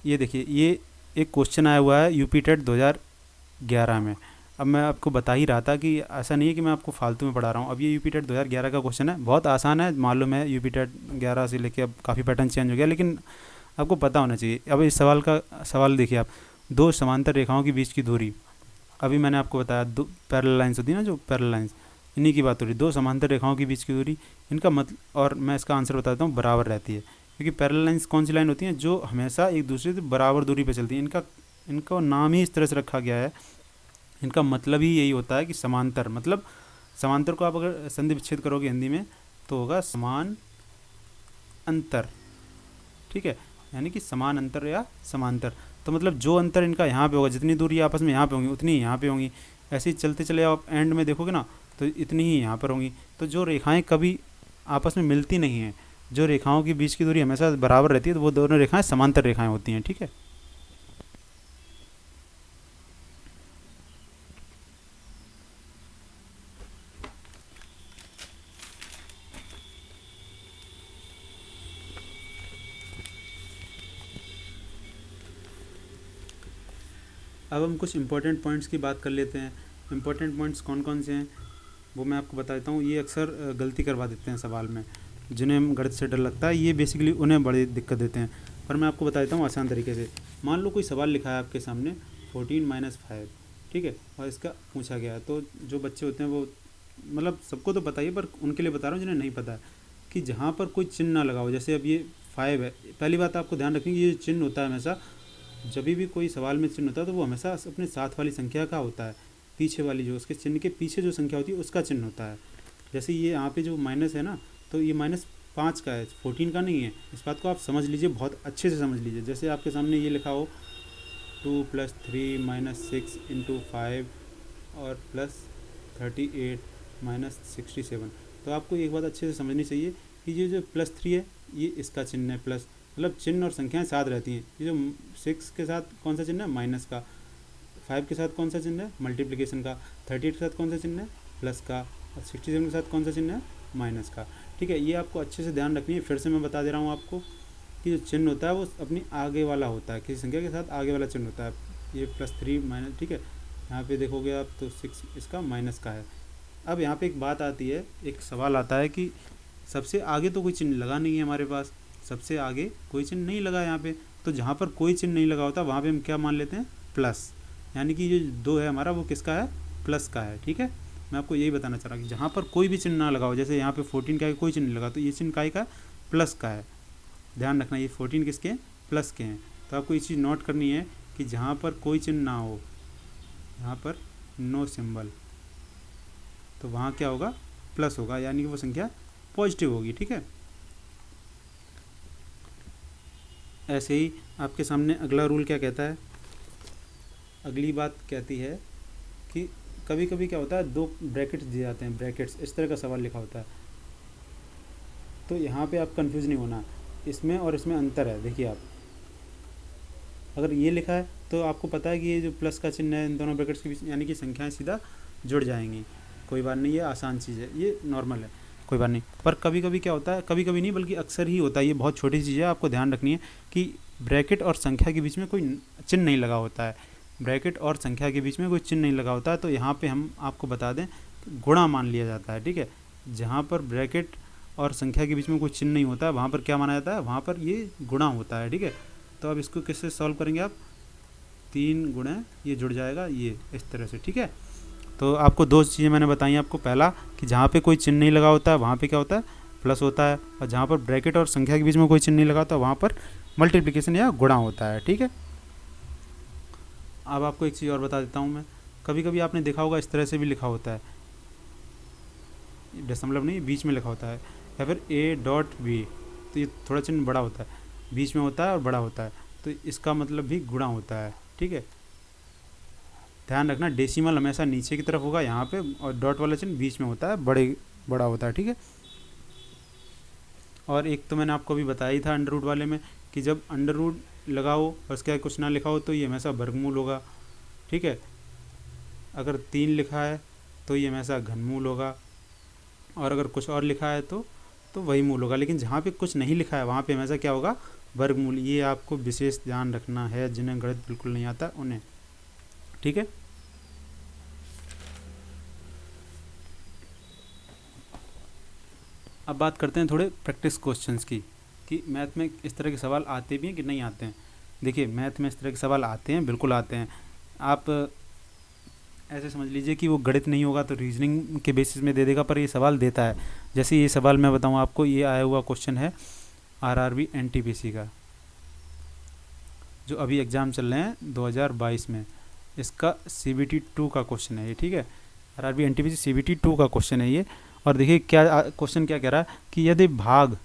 ये देखिए, ये एक क्वेश्चन आया हुआ है यूपी टेट 2011 में। अब मैं आपको बता ही रहा था कि ऐसा नहीं है कि मैं आपको फालतू में पढ़ा रहा हूँ। अब ये यूपी टेट 2011 का क्वेश्चन है, बहुत आसान है, मालूम है। यूपी टेट 11 से लेके अब काफ़ी पैटर्न चेंज हो गया, लेकिन आपको पता होना चाहिए। अब इस सवाल देखिए आप, दो समांतर रेखाओं के बीच की दूरी। अभी मैंने आपको बताया दो पैरेलल लाइंस होती है ना, जो पैरेलल लाइंस, इन्हीं की बात हो रही। दो समांतर रेखाओं के बीच की दूरी, इनका मतलब, और मैं इसका आंसर बताता हूँ, बराबर रहती है। क्योंकि पैरेलल लाइंस कौन सी लाइन होती हैं? जो हमेशा एक दूसरे से बराबर दूरी पर चलती हैं। इनका नाम ही इस तरह से रखा गया है। इनका मतलब ही यही होता है कि समांतर, मतलब समांतर को आप अगर संधि विच्छेद करोगे हिंदी में तो होगा समान अंतर। ठीक है, यानी कि समान अंतर या समांतर। तो मतलब जो अंतर इनका यहाँ पे होगा, जितनी दूरी आपस में यहाँ पे होंगी उतनी ही यहाँ पे होंगी। ऐसे ही चलते चले आप एंड में देखोगे ना तो इतनी ही यहाँ पर होंगी। तो जो रेखाएं कभी आपस में मिलती नहीं हैं, जो रेखाओं के बीच की दूरी हमेशा बराबर रहती है तो वो दोनों रेखाएं समांतर रेखाएं होती हैं, ठीक है। अब हम कुछ इंपॉर्टेंट पॉइंट्स की बात कर लेते हैं। इंपॉर्टेंट पॉइंट्स कौन कौन से हैं वो मैं आपको बता देता हूँ। ये अक्सर गलती करवा देते हैं सवाल में, जिन्हें गणित से डर लगता है, ये बेसिकली उन्हें बड़ी दिक्कत देते हैं। पर मैं आपको बता देता हूँ आसान तरीके से। मान लो कोई सवाल लिखा है आपके सामने 14 - 5, ठीक है, और इसका पूछा गया है, तो जो बच्चे होते हैं वो, मतलब सबको तो पता ही है, पर उनके लिए बता रहा हूँ जिन्हें नहीं पता है, कि जहाँ पर कोई चिन्ह ना लगाओ। जैसे अब ये 5 है, पहली बात आपको ध्यान रखनी, ये चिन्ह होता है हमेशा, जब भी कोई सवाल में चिन्ह होता है तो वो हमेशा अपने साथ वाली संख्या का होता है, पीछे वाली जो उसके चिन्ह के पीछे जो संख्या होती है उसका चिन्ह होता है। जैसे ये यहाँ पे जो माइनस है ना, तो ये -5 का है, 14 का नहीं है। इस बात को आप समझ लीजिए, बहुत अच्छे से समझ लीजिए। जैसे आपके सामने ये लिखा हो 2 + 3 - 6 × 5 और +38 - 67, तो आपको एक बात अच्छे से समझनी चाहिए कि ये जो +3 है ये इसका चिन्ह है, प्लस मतलब चिन्ह और संख्याएं साथ रहती हैं। ये जो 6 के साथ कौन सा चिन्ह है, माइनस का, 5 के साथ कौन सा चिन्ह है, मल्टीप्लिकेशन का, 38 के साथ कौन सा चिन्ह है, प्लस का, और 67 के साथ कौन सा चिन्ह है, माइनस का, ठीक है। ये आपको अच्छे से ध्यान रखनी है। फिर से मैं बता दे रहा हूँ आपको कि जो चिन्ह होता है वो अपनी आगे वाला होता है, किसी संख्या के साथ आगे वाला चिन्ह होता है। ये +3 ठीक है, यहाँ पे देखोगे आप तो 6 इसका माइनस का है। अब यहाँ पे एक बात आती है, एक सवाल आता है कि सबसे आगे तो कोई चिन्ह लगा नहीं है हमारे पास, सबसे आगे कोई चिन्ह नहीं लगा यहाँ पे, तो जहाँ पर कोई चिन्ह नहीं लगा होता वहाँ पे हम क्या मान लेते हैं, प्लस, यानी कि जो 2 है हमारा वो किसका है, प्लस का है, ठीक है। मैं आपको यही बताना चाह रहा कि जहाँ पर कोई भी चिन्ह ना लगाओ, जैसे यहाँ पे 14 का कोई चिन्ह लगा तो ये चिन्ह काय का, प्लस का है। ध्यान रखना, ये 14 किसके हैं, प्लस के हैं। तो आपको ये चीज़ नोट करनी है कि जहाँ पर कोई चिन्ह ना हो, यहाँ पर नो सिंबल, तो वहाँ क्या होगा, प्लस होगा, यानी कि वो संख्या पॉजिटिव होगी, ठीक है। ऐसे ही आपके सामने अगला रूल क्या कहता है, अगली बात कहती है कि कभी कभी क्या होता है, 2 ब्रैकेट्स दिए जाते हैं, ब्रैकेट्स, इस तरह का सवाल लिखा होता है, तो यहाँ पे आप कंफ्यूज नहीं होना, इसमें और इसमें अंतर है। देखिए आप, अगर ये लिखा है तो आपको पता है कि ये जो प्लस का चिन्ह है इन दोनों ब्रैकेट्स के बीच, यानी कि संख्याएं सीधा जुड़ जाएंगी, कोई बात नहीं, ये आसान चीज़ है, ये नॉर्मल है, कोई बात नहीं। पर कभी कभी क्या होता है, कभी कभी नहीं बल्कि अक्सर ही होता है, ये बहुत छोटी चीज़ है, आपको ध्यान रखनी है कि ब्रैकेट और संख्या के बीच में कोई चिन्ह नहीं लगा होता है, ब्रैकेट और संख्या के बीच में कोई चिन्ह नहीं लगा होता है, तो यहाँ पे हम आपको बता दें गुणा मान लिया जाता है, ठीक है। जहाँ पर ब्रैकेट और संख्या के बीच में कोई चिन्ह नहीं होता है वहाँ पर क्या माना जाता है, वहाँ पर ये गुणा होता है, ठीक है। तो अब इसको किससे सॉल्व करेंगे आप, 3 गुणे ये जुड़ जाएगा, ये इस तरह से, ठीक है। तो आपको 2 चीज़ें मैंने बताई आपको, पहला कि जहाँ पे कोई चिन्ह नहीं लगा होता है वहाँ पे क्या होता है, प्लस होता है, और जहाँ पर ब्रैकेट और संख्या के बीच में कोई चिन्ह नहीं लगा होता वहाँ पर मल्टीप्लिकेशन या गुणा होता है, ठीक है। अब आपको एक चीज़ और बता देता हूँ मैं, कभी कभी आपने देखा होगा इस तरह से भी लिखा होता है, दशमलव नहीं बीच में लिखा होता है, या फिर A.B, तो ये थोड़ा चिन्ह बड़ा होता है, बीच में होता है और बड़ा होता है, तो इसका मतलब भी गुणा होता है, ठीक है। ध्यान रखना, डेसिमल हमेशा नीचे की तरफ होगा यहाँ पे, और डॉट वाला चिन्ह बीच में होता है, बड़ा होता है, ठीक है। और एक तो मैंने आपको अभी बताया ही था अंडर रूट वाले में, कि जब अंडर रूट लगाओ और उसके कुछ ना लिखा हो तो ये हमेशा वर्गमूल होगा, ठीक है। अगर 3 लिखा है तो ये हमेशा घनमूल होगा, और अगर कुछ और लिखा है तो वही मूल होगा, लेकिन जहाँ पे कुछ नहीं लिखा है वहाँ पे हमेशा क्या होगा, वर्गमूल। ये आपको विशेष ध्यान रखना है, जिन्हें गणित बिल्कुल नहीं आता उन्हें, ठीक है। अब बात करते हैं थोड़े प्रैक्टिस क्वेश्चंस की, कि मैथ में इस तरह के सवाल आते भी हैं कि नहीं आते हैं। देखिए मैथ में इस तरह के सवाल आते हैं, बिल्कुल आते हैं। आप ऐसे समझ लीजिए कि वो गणित नहीं होगा तो रीजनिंग के बेसिस में दे देगा, पर ये सवाल देता है। जैसे ये सवाल मैं बताऊँ आपको, ये आया हुआ क्वेश्चन है RRB NTPC का, जो अभी एग्ज़ाम चल रहे हैं 2022 में, इसका CBT 2 का क्वेश्चन है ये, ठीक है। RRB NTPC CBT 2 का क्वेश्चन है ये। और देखिए क्या क्वेश्चन क्या कह रहा है कि यदि भाग,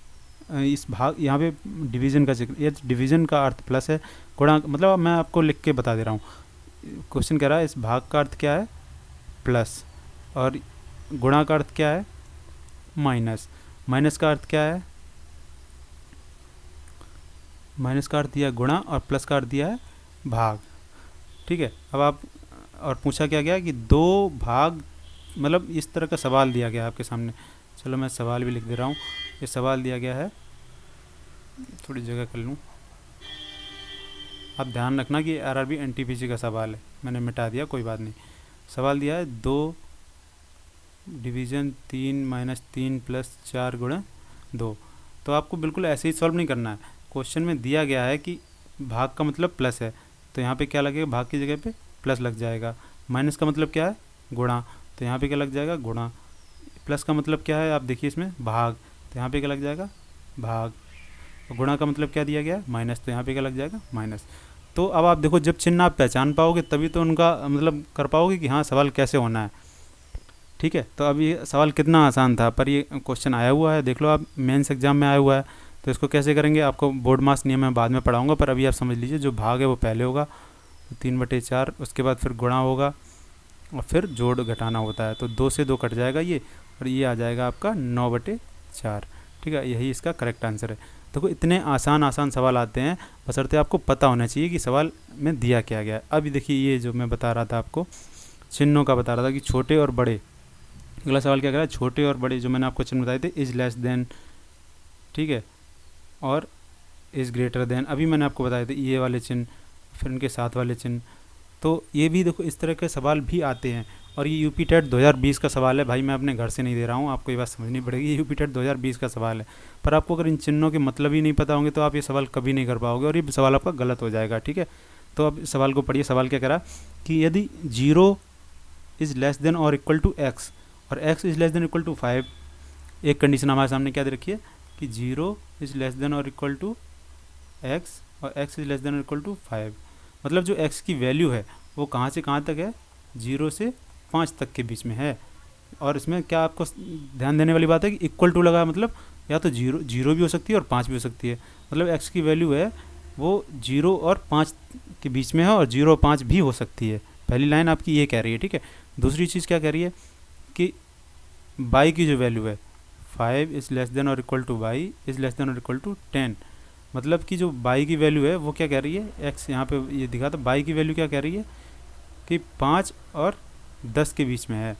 इस भाग यहाँ पे डिवीज़न का जिक्र, ये डिवीज़न का अर्थ प्लस है, गुणा मतलब मैं आपको लिख के बता दे रहा हूँ। क्वेश्चन कह रहा है इस भाग का अर्थ क्या है, प्लस, और गुणा का अर्थ क्या है, माइनस, माइनस का अर्थ क्या है, माइनस का अर्थ दिया गुणा और प्लस का अर्थ दिया है भाग। ठीक है, अब आप और पूछा क्या गया कि 2 भाग, मतलब इस तरह का सवाल दिया गया आपके सामने। चलो मैं सवाल भी लिख दे रहा हूँ। ये सवाल दिया गया है, थोड़ी जगह कर लूँ। आप ध्यान रखना कि आरआरबी एनटीपीसी का सवाल है, मैंने मिटा दिया, कोई बात नहीं। सवाल दिया है 2 डिवीज़न 3 माइनस 3 प्लस 4 गुणा 2। तो आपको बिल्कुल ऐसे ही सॉल्व नहीं करना है। क्वेश्चन में दिया गया है कि भाग का मतलब प्लस है, तो यहाँ पे क्या लगेगा, भाग की जगह पे प्लस लग जाएगा। माइनस का मतलब क्या है, गुणा, तो यहाँ पे क्या लग जाएगा, गुणा। प्लस का मतलब क्या है, आप देखिए इसमें भाग, तो यहाँ पे क्या लग जाएगा, भाग। गुणा का मतलब क्या दिया गया, माइनस, तो यहाँ पे क्या लग जाएगा, माइनस। तो अब आप देखो, जब चिन्ह आप पहचान पाओगे तभी तो उनका मतलब कर पाओगे कि हाँ सवाल कैसे होना है। ठीक है, तो अब ये सवाल कितना आसान था, पर ये क्वेश्चन आया हुआ है, देख लो आप, मेंस एग्जाम में आया हुआ है। तो इसको कैसे करेंगे, आपको बोर्ड मास नियम मैं बाद में पढ़ाऊँगा, पर अभी आप समझ लीजिए जो भाग है वो पहले होगा 3/4, उसके बाद फिर गुणा होगा और फिर जोड़ घटाना होता है। तो 2 से 2 कट जाएगा ये, और ये आ जाएगा आपका 9/4। ठीक है, यही इसका करेक्ट आंसर है। देखो इतने आसान सवाल आते हैं, बशर्ते आपको पता होना चाहिए कि सवाल में दिया क्या गया है। अभी देखिए ये जो मैं बता रहा था आपको, चिन्हों का बता रहा था कि छोटे और बड़े। अगला सवाल क्या कह रहा है, छोटे और बड़े जो मैंने आपको चिन्ह बताए थे, इज लेस देन, ठीक है, और इज़ ग्रेटर देन, अभी मैंने आपको बताए थे ये वाले चिन्ह, फिर इनके साथ वाले चिन्ह। तो ये भी देखो इस तरह के सवाल भी आते हैं। और ये यूपी टेट 2020 का सवाल है भाई, मैं अपने घर से नहीं दे रहा हूँ, आपको ये बात समझनी पड़ेगी। यूपी टेट 2020 का सवाल है, पर आपको अगर इन चिन्हों के मतलब ही नहीं पता होंगे तो आप ये सवाल कभी नहीं कर पाओगे और ये सवाल आपका गलत हो जाएगा। ठीक है, तो अब सवाल को पढ़िए। सवाल क्या करा कि यदि 0 इज़ लेस देन और इक्वल टू एक्स और x is less than equal to 5, एक कंडीशन हमारे सामने क्या दे रखी है कि 0 इज़ लेस देन और इक्वल टू x और x इज़ लेस देन और इक्वल टू 5। मतलब जो x की वैल्यू है वो कहाँ से कहाँ तक है, 0 से 5 तक के बीच में है। और इसमें क्या आपको ध्यान देने वाली बात है कि इक्वल टू लगा, मतलब या तो 0 भी हो सकती है और 5 भी हो सकती है। मतलब x की वैल्यू है वो 0 और 5 के बीच में है और 0 और 5 भी हो सकती है। पहली लाइन आपकी ये कह रही है। ठीक है, दूसरी चीज़ क्या कह रही है कि y की जो वैल्यू है 5 इज़ लेस देन और equal to y is less than और इक्वल टू 10। मतलब कि जो y की वैल्यू है वो क्या कह रही है, x यहाँ पे ये दिखा, तो y की वैल्यू क्या कह रही है कि 5 और 10 के बीच में है,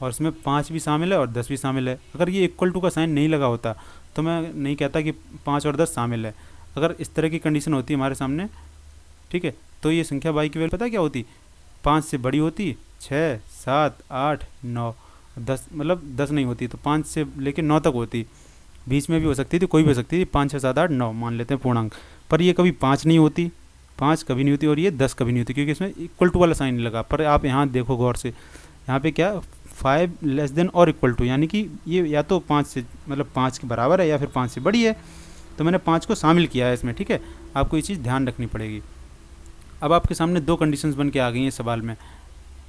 और इसमें 5 भी शामिल है और 10 भी शामिल है। अगर ये इक्वल टू का साइन नहीं लगा होता तो मैं नहीं कहता कि 5 और 10 शामिल है। अगर इस तरह की कंडीशन होती हमारे सामने, ठीक है, तो ये संख्या y की वैल्यू पता क्या होती, 5 से बड़ी होती, 6, 7, 8, 9, 10, मतलब 10 नहीं होती तो 5 से लेकर 9 तक होती, बीच में भी हो सकती थी, कोई भी हो सकती थी, 5, 6, 7, 8, 9 मान लेते हैं पूर्णांक। पर ये कभी 5 नहीं होती, 5 कभी नहीं होती और ये 10 कभी नहीं होती, क्योंकि इसमें इक्वल टू वाला साइन लगा। पर आप यहाँ देखो गौर से, यहाँ पे क्या 5 लेस देन और इक्वल टू, यानी कि ये या तो 5 से मतलब 5 के बराबर है या फिर 5 से बड़ी है, तो मैंने 5 को शामिल किया है इसमें। ठीक है, आपको ये चीज़ ध्यान रखनी पड़ेगी। अब आपके सामने 2 कंडीशंस बन के आ गई हैं सवाल में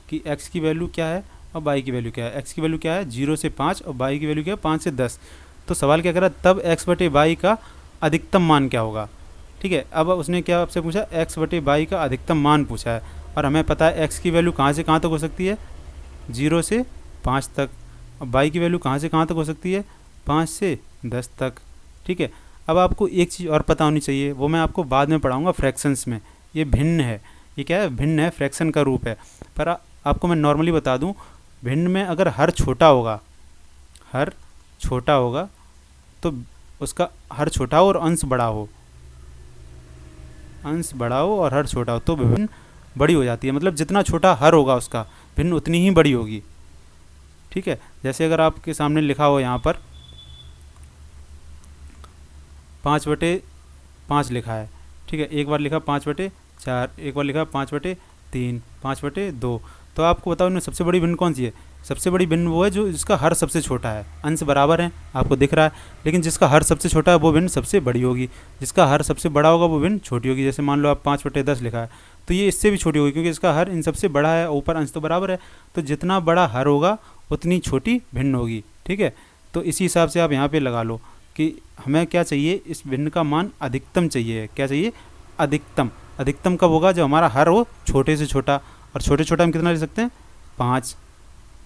कि x की वैल्यू क्या है और y की वैल्यू क्या है। x की वैल्यू क्या है 0 से 5 और y की वैल्यू क्या है 5 से 10। तो सवाल क्या कर रहा है, तब x/y का अधिकतम मान क्या होगा। ठीक है, अब उसने क्या आपसे पूछा, x/y का अधिकतम मान पूछा है, और हमें पता है x की वैल्यू कहाँ से कहाँ तक हो सकती है, 0 से 5 तक, और y की वैल्यू कहाँ से कहाँ तक हो सकती है, 5 से 10 तक। ठीक है, अब आपको एक चीज़ और पता होनी चाहिए, वो मैं आपको बाद में पढ़ाऊँगा फ्रैक्शंस में। ये भिन्न है, ये क्या है, भिन्न है, फ्रैक्शन का रूप है। पर आपको मैं नॉर्मली बता दूं, भिन्न में अगर हर छोटा होगा, हर छोटा होगा तो उसका हर छोटा हो और अंश बड़ा हो, अंश बड़ा हो और हर छोटा हो तो भिन्न बड़ी हो जाती है। मतलब जितना छोटा हर होगा उसका भिन्न उतनी ही बड़ी होगी। ठीक है, जैसे अगर आपके सामने लिखा हो यहाँ पर 5/5 लिखा है। ठीक है, एक बार लिखा 5/4, एक बार लिखा 5/3, 5/2, तो आपको बताओ इनमें सबसे बड़ी भिन्न कौन सी है। सबसे बड़ी भिन्न वो है जो जिसका हर सबसे छोटा है, अंश बराबर है आपको दिख रहा है, लेकिन जिसका हर सबसे छोटा है वो भिन्न सबसे बड़ी होगी, जिसका हर सबसे बड़ा होगा वो भिन्न छोटी होगी। जैसे मान लो आप 5/10 लिखा है तो ये इससे भी छोटी होगी, क्योंकि इसका हर इन सबसे बड़ा है, ऊपर अंश तो बराबर है, तो जितना बड़ा हर होगा उतनी छोटी भिन्न होगी। ठीक है, तो इसी हिसाब से आप यहाँ पर लगा लो कि हमें क्या चाहिए, इस भिन्न का मान अधिकतम चाहिए। क्या चाहिए, अधिकतम। अधिकतम कब होगा, जब हमारा हर हो छोटे से छोटा, और छोटे छोटा हम कितना ले सकते हैं, 5।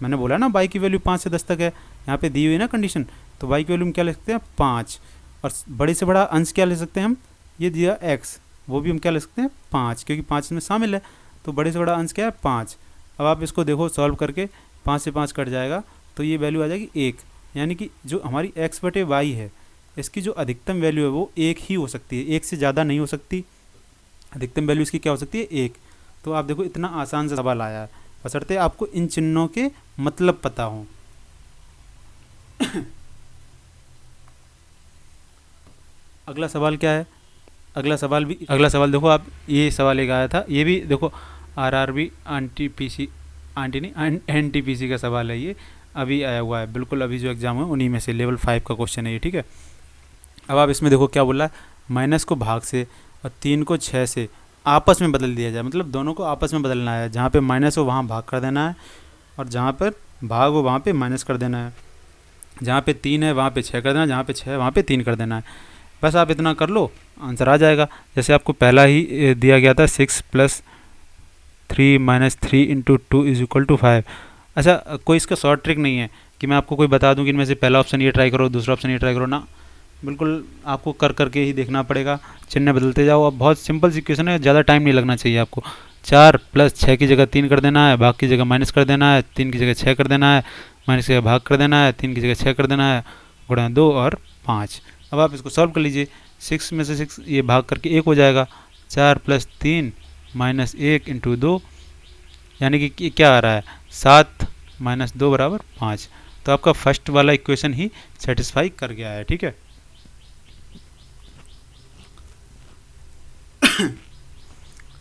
मैंने बोला ना y की वैल्यू 5 से 10 तक है, यहाँ पे दी हुई ना कंडीशन, तो y की वैल्यू हम क्या ले सकते हैं 5, और बड़े से बड़ा अंश क्या ले सकते हैं हम ये दिया x, वो भी हम क्या लिख सकते हैं 5, क्योंकि 5 इसमें शामिल है, तो बड़े से बड़ा अंश क्या है 5। अब आप इसको देखो सॉल्व करके, 5 से 5 कट जाएगा तो ये वैल्यू आ जाएगी 1, यानी कि जो हमारी x/y है इसकी जो अधिकतम वैल्यू है वो 1 ही हो सकती है, 1 से ज़्यादा नहीं हो सकती। अधिकतम वैल्यू इसकी क्या हो सकती है 1। तो आप देखो इतना आसान सा सवाल आया है, बशर्ते आपको इन चिन्हों के मतलब पता हो। अगला सवाल क्या है, अगला सवाल देखो आप, ये सवाल एक आया था, ये भी देखो आरआरबी एनटीपीसी का सवाल है, ये अभी आया हुआ है, बिल्कुल अभी जो एग्जाम है उन्हीं में से लेवल 5 का क्वेश्चन है ये, ठीक है। अब आप इसमें देखो क्या बोला है, माइनस को भाग से और 3 को 6 से आपस में बदल दिया जाए, मतलब दोनों को आपस में बदलना है, जहाँ पे माइनस हो वहाँ भाग कर देना है और जहाँ पर भाग हो वहाँ पे माइनस कर देना है, जहाँ पे 3 है वहाँ पे 6 कर देना है, जहाँ पे 6 है वहाँ पे 3 कर देना है। बस आप इतना कर लो, आंसर आ जाएगा। जैसे आपको पहला ही दिया गया था 6 + 3 - 3 × 2 = 5। अच्छा, कोई इसका शॉर्ट ट्रिक नहीं है कि मैं आपको कोई बता दूं कि इनमें से पहला ऑप्शन ये ट्राई करो, दूसरा ऑप्शन ये ट्राई करो ना, बिल्कुल आपको कर करके ही देखना पड़ेगा, चिन्ह बदलते जाओ। अब बहुत सिंपल सी क्वेश्चन है, ज़्यादा टाइम नहीं लगना चाहिए आपको। 4 + 6 की जगह 3 कर देना है, भाग की जगह माइनस कर देना है, 3 की जगह 6 कर देना है, माइनस की जगह भाग कर देना है, 3 की जगह 6 कर देना है, गुणा 2 और 5। अब आप इसको सॉल्व कर लीजिए, 6 में से 6 ये भाग करके 1 हो जाएगा, 4 + 3 - 1 × 2, यानी कि क्या आ रहा है 7 - 2 = 5। तो आपका फर्स्ट वाला इक्वेशन ही सेटिस्फाई कर गया है, ठीक है।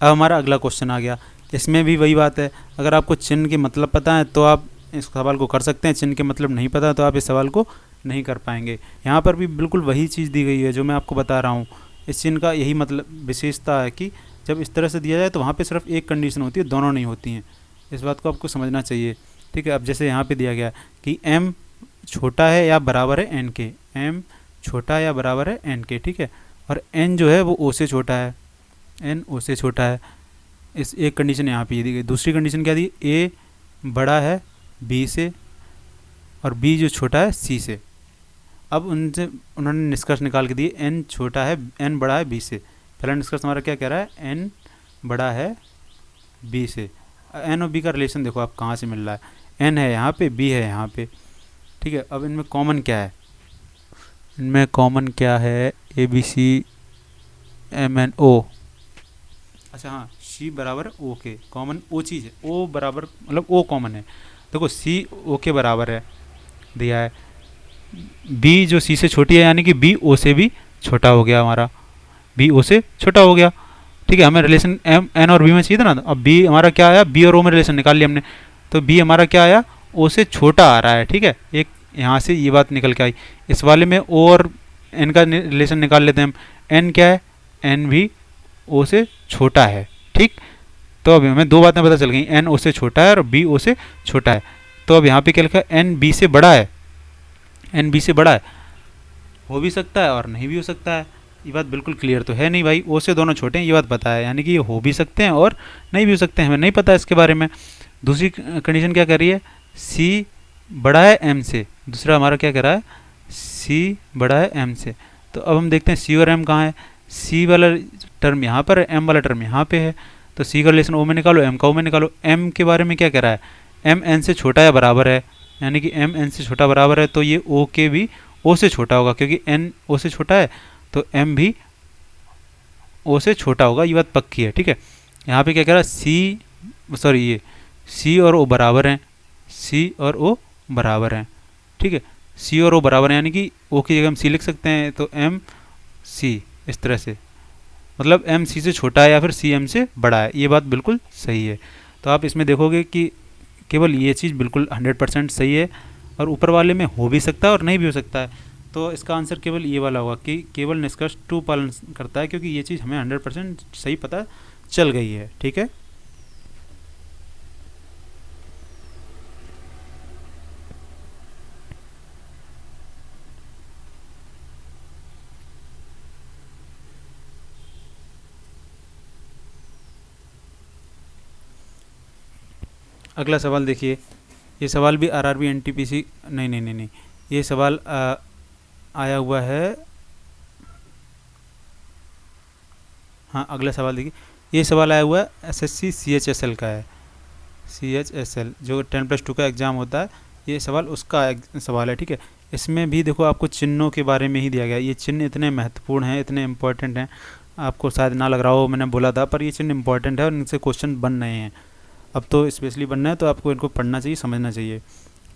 अब हमारा अगला क्वेश्चन आ गया, इसमें भी वही बात है, अगर आपको चिन्ह के मतलब पता है तो आप इस सवाल को कर सकते हैं, चिन्ह के मतलब नहीं पता तो आप इस सवाल को नहीं कर पाएंगे। यहाँ पर भी बिल्कुल वही चीज़ दी गई है जो मैं आपको बता रहा हूँ। इस चिन्ह का यही मतलब विशेषता है कि जब इस तरह से दिया जाए तो वहाँ पे सिर्फ एक कंडीशन होती है, दोनों नहीं होती हैं। इस बात को आपको समझना चाहिए, ठीक है। अब जैसे यहाँ पे दिया गया कि m छोटा है या बराबर है n के, m छोटा या बराबर है n के, ठीक है, और n जो है वो o से छोटा है, n o से छोटा है। इस एक कंडीशन यहाँ पे दी गई। दूसरी कंडीशन क्या दी, a बड़ा है b से और b जो छोटा है c से। अब उन्होंने निष्कर्ष निकाल के दिए n छोटा है, n बड़ा है b से। पहला निष्कर्ष हमारा क्या कह रहा है, n बड़ा है b से। n और b का रिलेशन देखो आप कहाँ से मिल रहा है, n है यहाँ पे, b है यहाँ पे, ठीक है। अब इनमें कॉमन क्या है, इनमें कॉमन क्या है, ABC MNO, अच्छा हाँ, C बराबर O के, कॉमन O चीज़ है, O बराबर मतलब O कॉमन है। देखो C O के बराबर है दिया है, B जो C से छोटी है यानी कि B O से भी छोटा हो गया, हमारा B O से छोटा हो गया, ठीक है। हमें रिलेशन M N और B में चाहिए था ना, अब B हमारा क्या आया, B और O में रिलेशन निकाल लिया हमने, तो B हमारा क्या आया, O से छोटा आ रहा है, ठीक है। एक यहाँ से ये बात निकल के आई। इस वाले में O और N का रिलेशन निकाल लेते हैं हम, N क्या है, N भी O से छोटा है, ठीक। तो अब हमें दो बातें पता चल गई, N O से छोटा है और B O से छोटा है। तो अब यहाँ पे क्या लिखा है, N B से बड़ा है, N B से बड़ा है, हो भी सकता है और नहीं भी हो सकता है। ये बात बिल्कुल क्लियर तो है नहीं भाई, O से दोनों छोटे हैं ये बात पता है, यानी कि ये हो भी सकते हैं और नहीं भी हो सकते हैं, हमें नहीं पता इसके बारे में। दूसरी कंडीशन क्या कर रही है, C बड़ा है M से, दूसरा हमारा क्या कर रहा है, C बड़ा है M से। तो अब हम देखते हैं C और M कहाँ है, C वाला टर्म यहाँ पर है, M वाला टर्म यहाँ पे है, तो C का रिलेशन O में निकालो, M का O में निकालो। M के बारे में क्या कह रहा है, M N से छोटा या बराबर है, यानी कि M N से छोटा बराबर है, तो ये O के भी O से छोटा होगा, क्योंकि N O से छोटा है तो M भी O से छोटा होगा, ये बात पक्की है, ठीक है। यहाँ पे क्या कह रहा है, ये C और O बराबर हैं, C और O बराबर हैं, ठीक है। C और O बराबर हैं यानी कि O की जगह हम C लिख सकते हैं, तो M C इस तरह से, मतलब M C से छोटा है या फिर C M से बड़ा है, ये बात बिल्कुल सही है। तो आप इसमें देखोगे कि केवल ये चीज़ बिल्कुल 100% सही है, और ऊपर वाले में हो भी सकता है और नहीं भी हो सकता है। तो इसका आंसर केवल ये वाला होगा कि केवल निष्कर्ष 2 पालन करता है, क्योंकि ये चीज़ हमें 100% सही पता चल गई है, ठीक है। अगला सवाल देखिए, ये सवाल भी आरआरबी एनटीपीसी नहीं, ये सवाल आया हुआ है हाँ, अगला सवाल देखिए, ये सवाल आया हुआ है एसएससी सीएचएसएल का है। सीएचएसएल जो 10+2 का एग्ज़ाम होता है, ये सवाल उसका सवाल है, ठीक है। इसमें भी देखो आपको चिन्हों के बारे में ही दिया गया है। ये चिन्ह इतने महत्वपूर्ण हैं, इतने इम्पोर्टेंट हैं, आपको शायद ना लग रहा हो, मैंने बोला था, पर ये चिन्ह इम्पोर्टेंट है और इनसे क्वेश्चन बन रहे हैं। अब तो स्पेशली बनना है तो आपको इनको पढ़ना चाहिए, समझना चाहिए।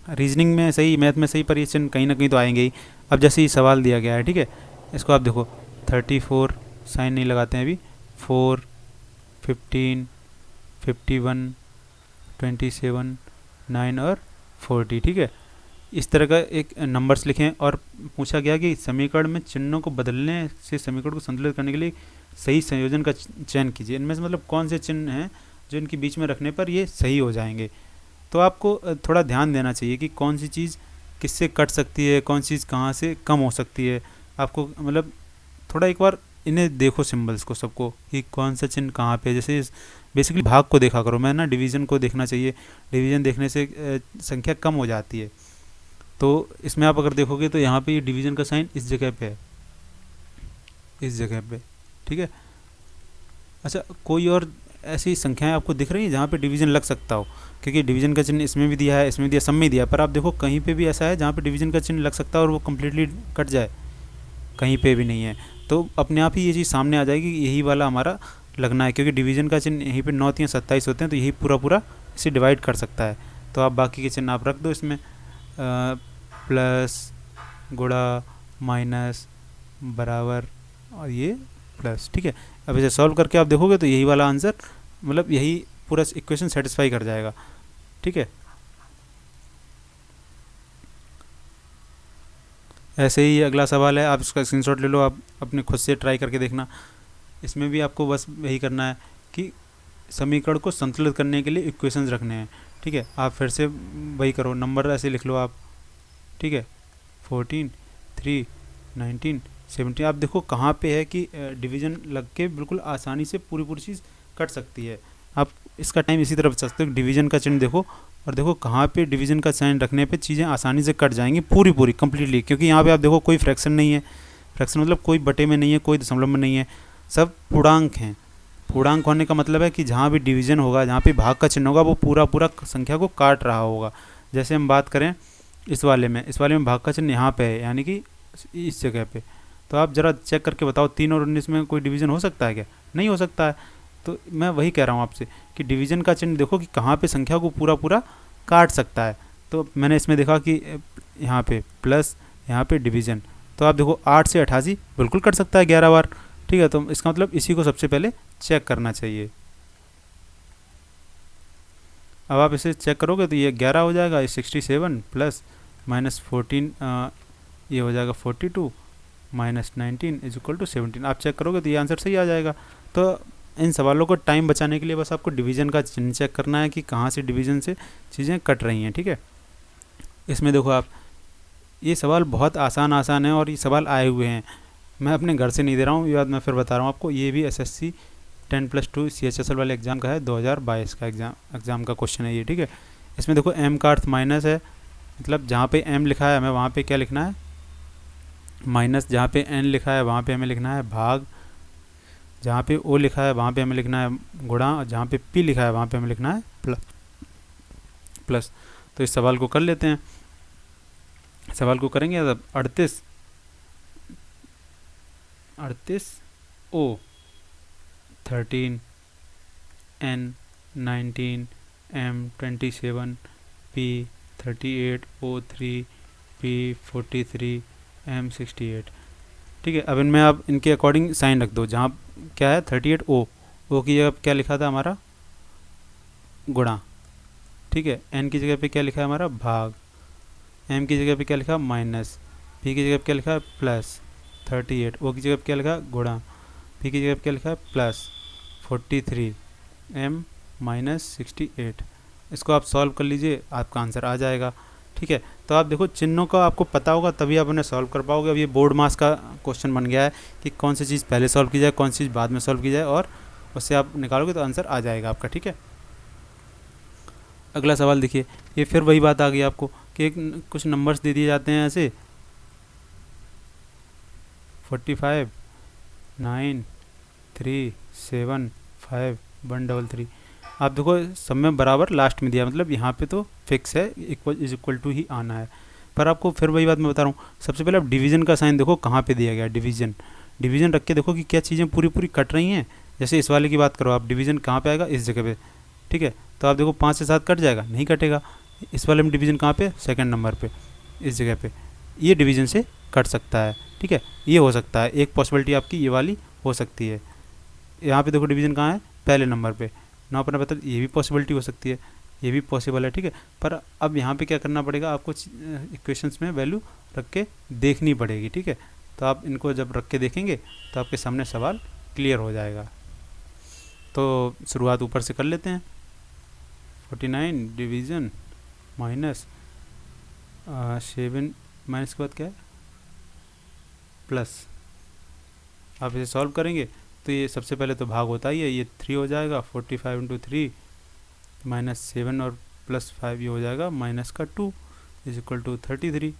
रीजनिंग में सही, मैथ में सही, पर ये चिन्ह कहीं ना कहीं तो आएंगे ही। अब जैसे ये सवाल दिया गया है, ठीक है, इसको आप देखो 34 साइन नहीं लगाते हैं अभी, 4, 15, 51, 27, 9 और 40, ठीक है। इस तरह का एक नंबर्स लिखें और पूछा गया कि समीकरण में चिन्हों को बदलने से समीकरण को संतुलित करने के लिए सही संयोजन का चयन कीजिए। इनमें से मतलब कौन से चिन्ह हैं जो इनके बीच में रखने पर ये सही हो जाएंगे। तो आपको थोड़ा ध्यान देना चाहिए कि कौन सी चीज़ किससे कट सकती है, कौन सी चीज़ कहाँ से कम हो सकती है। आपको मतलब थोड़ा एक बार इन्हें देखो सिंबल्स को सबको कि कौन सा चिन्ह कहाँ पे, जैसे बेसिकली भाग को देखा करो, मैं ना डिवीज़न को देखना चाहिए। डिवीज़न देखने से संख्या कम हो जाती है। तो इसमें आप अगर देखोगे तो यहाँ पे ये डिवीज़न का साइन इस जगह पे है, इस जगह पे, ठीक है। अच्छा, कोई और ऐसी संख्याएं आपको दिख रही है जहाँ पे डिवीज़न लग सकता हो? क्योंकि डिवीज़न का चिन्ह इसमें भी दिया है, इसमें दिया, सब में दिया है, पर आप देखो कहीं पे भी ऐसा है जहाँ पे डिवीज़न का चिन्ह लग सकता है और वो कम्प्लीटली कट जाए, कहीं पे भी नहीं है। तो अपने आप ही ये चीज़ सामने आ जाएगी कि यही वाला हमारा लगना है, क्योंकि डिवीज़न का चिन्ह यहीं पे 9 या 27 होते हैं, तो यही पूरा पूरा इसे डिवाइड कर सकता है। तो आप बाकी के चिन्ह आप रख दो इसमें, प्लस, गुणा, माइनस, बराबर और ये प्लस, ठीक है। अब इसे सॉल्व करके आप देखोगे तो यही वाला आंसर, मतलब यही पूरा इक्वेशन सेटिस्फाई कर जाएगा, ठीक है। ऐसे ही अगला सवाल है, आप इसका स्क्रीनशॉट ले लो, आप अपने खुद से ट्राई करके देखना। इसमें भी आपको बस यही करना है कि समीकरण को संतुलित करने के लिए इक्वेशंस रखने हैं, ठीक है। आप फिर से वही करो, नंबर ऐसे लिख लो आप, ठीक है। 14, 3, 19, 17। आप देखो कहाँ पे है कि डिवीज़न लग के बिल्कुल आसानी से पूरी पूरी चीज़ कट सकती है। आप इसका टाइम इसी तरह बचा सकते हो, डिवीज़न का चिन्ह देखो और देखो कहाँ पे डिवीज़न का साइन रखने पे चीज़ें आसानी से कट जाएंगी पूरी पूरी कम्प्लीटली, क्योंकि यहाँ पे आप देखो कोई फ्रैक्शन नहीं है। फ्रैक्शन मतलब कोई बटे में नहीं है, कोई दशमलव में नहीं है, सब पूर्णांक हैं। पूर्णांक होने का मतलब है कि जहाँ भी डिवीज़न होगा, जहाँ पे भाग का चिन्ह होगा, वो पूरा पूरा संख्या को काट रहा होगा। जैसे हम बात करें इस वाले में भाग का चिन्ह यहाँ पे है, यानी कि इस जगह पे। तो आप ज़रा चेक करके बताओ 3 और 19 में कोई डिवीज़न हो सकता है क्या? नहीं हो सकता है। तो मैं वही कह रहा हूँ आपसे कि डिवीज़न का चिन्ह देखो कि कहाँ पे संख्या को पूरा पूरा काट सकता है। तो मैंने इसमें देखा कि यहाँ पे प्लस, यहाँ पे डिवीज़न, तो आप देखो 8 से 88 बिल्कुल कट सकता है 11 बार, ठीक है। तो इसका मतलब इसी को सबसे पहले चेक करना चाहिए। अब आप इसे चेक करोगे तो ये 11 हो जाएगा, ये 67 प्लस माइनस 14, ये हो जाएगा 42 माइनस 19 इज इक्वल टू 17। आप चेक करोगे तो ये आंसर सही आ जाएगा। तो इन सवालों को टाइम बचाने के लिए बस आपको डिवीज़न का चिन्ह चेक करना है कि कहाँ से डिवीज़न से चीज़ें कट रही हैं, ठीक है। इसमें देखो आप, ये सवाल बहुत आसान है और ये सवाल आए हुए हैं, मैं अपने घर से नहीं दे रहा हूँ, ये बात मैं फिर बता रहा हूँ आपको। ये भी एसएससी 10+2 CHSL वाले एग्ज़ाम का है, 2022 का एग्ज़ाम का क्वेश्चन है ये, ठीक है। इसमें देखो m का अर्थ माइनस है, मतलब जहाँ पे m लिखा है हमें वहाँ पे क्या लिखना है, माइनस। जहाँ पे n लिखा है वहाँ पे हमें लिखना है भाग। जहाँ पे o लिखा है वहाँ पे हमें लिखना है गुणा, और जहाँ पे p लिखा है वहाँ पे हमें लिखना है प्लस। तो इस सवाल को कर लेते हैं। सवाल को करेंगे अब 38 o 13 n 19 m 27 p 38 o 3 p 43 m 68, ठीक है। अब इनमें आप इनके अकॉर्डिंग साइन रख दो। जहाँ क्या है 38 o की जगह क्या लिखा था हमारा गुणा, ठीक है। n की जगह पे क्या लिखा है हमारा भाग, m की जगह पे क्या लिखा माइनस, p की जगह पे क्या लिखा है प्लस 38, o की जगह पे क्या लिखा गुणा, p की जगह पे क्या लिखा है प्लस 43 m माइनस 68। इसको आप सॉल्व कर लीजिए, आपका आंसर आ जाएगा, ठीक है। तो आप देखो चिन्हों का आपको पता होगा तभी आप उन्हें सॉल्व कर पाओगे। अब ये बोर्ड मास का क्वेश्चन बन गया है कि कौन सी चीज़ पहले सॉल्व की जाए, कौन सी चीज़ बाद में सॉल्व की जाए, और उससे आप निकालोगे तो आंसर आ जाएगा आपका, ठीक है। अगला सवाल देखिए, ये फिर वही बात आ गई आपको कि कुछ नंबर्स दे दिए जाते हैं ऐसे 45, 9, 375 133। आप देखो सब में बराबर लास्ट में दिया, मतलब यहाँ पे तो फिक्स है, इक्वल टू ही आना है। पर आपको फिर वही बात मैं बता रहा हूँ, सबसे पहले आप डिवीज़न का साइन देखो कहाँ पे दिया गया है। डिवीज़न रख के देखो कि क्या चीज़ें पूरी पूरी कट रही हैं। जैसे इस वाले की बात करो आप, डिवीज़न कहाँ पे आएगा, इस जगह पे, ठीक है। तो आप देखो 5 से 7 कट जाएगा, नहीं कटेगा। इस वाले में डिवीज़न कहाँ पे, सेकंड नंबर पे, इस जगह पे, ये डिवीज़न से कट सकता है, ठीक है। ये हो सकता है, एक पॉसिबिलिटी आपकी ये वाली हो सकती है। यहाँ पे देखो डिवीज़न कहाँ है, पहले नंबर पे, 9 पर 72, ये भी पॉसिबिलिटी हो सकती है, ये भी पॉसिबल है, ठीक है। पर अब यहाँ पे क्या करना पड़ेगा आपको, इक्वेशंस में वैल्यू रख के देखनी पड़ेगी, ठीक है। तो आप इनको जब रख के देखेंगे तो आपके सामने सवाल क्लियर हो जाएगा। तो शुरुआत ऊपर से कर लेते हैं। 49 डिवीज़न माइनस 7 माइनस के बाद क्या है, प्लस। आप इसे सॉल्व करेंगे तो ये सबसे पहले तो भाग होता ही है, ये 3 हो जाएगा, 45 × 3 माइनस 7 और प्लस 5 ये हो जाएगा माइनस का 2 इज इक्वल टू 33।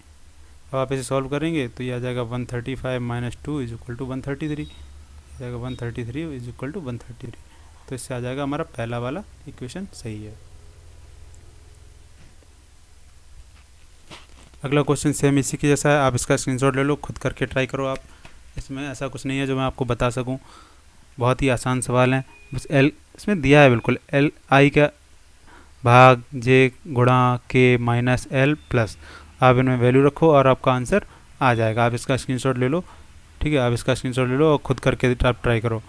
अब आप इसे सॉल्व करेंगे तो ये आ जाएगा 135 माइनस 2 इज इक्वल टू 133, आ जाएगा 133 इज इक्वल टू 133। तो इससे आ जाएगा हमारा पहला वाला इक्वेशन सही है। अगला क्वेश्चन सेम इसी के जैसा है, आप इसका स्क्रीनशॉट ले लो, खुद करके ट्राई करो आप। इसमें ऐसा कुछ नहीं है जो मैं आपको बता सकूं, बहुत ही आसान सवाल है। बस एल इसमें दिया है बिल्कुल, एल आई का भाग जे गुणा के माइनस एल प्लस, आप इनमें वैल्यू रखो और आपका आंसर आ जाएगा। आप इसका स्क्रीनशॉट ले लो, ठीक है, आप इसका स्क्रीनशॉट ले लो और खुद करके आप ट्राई करो।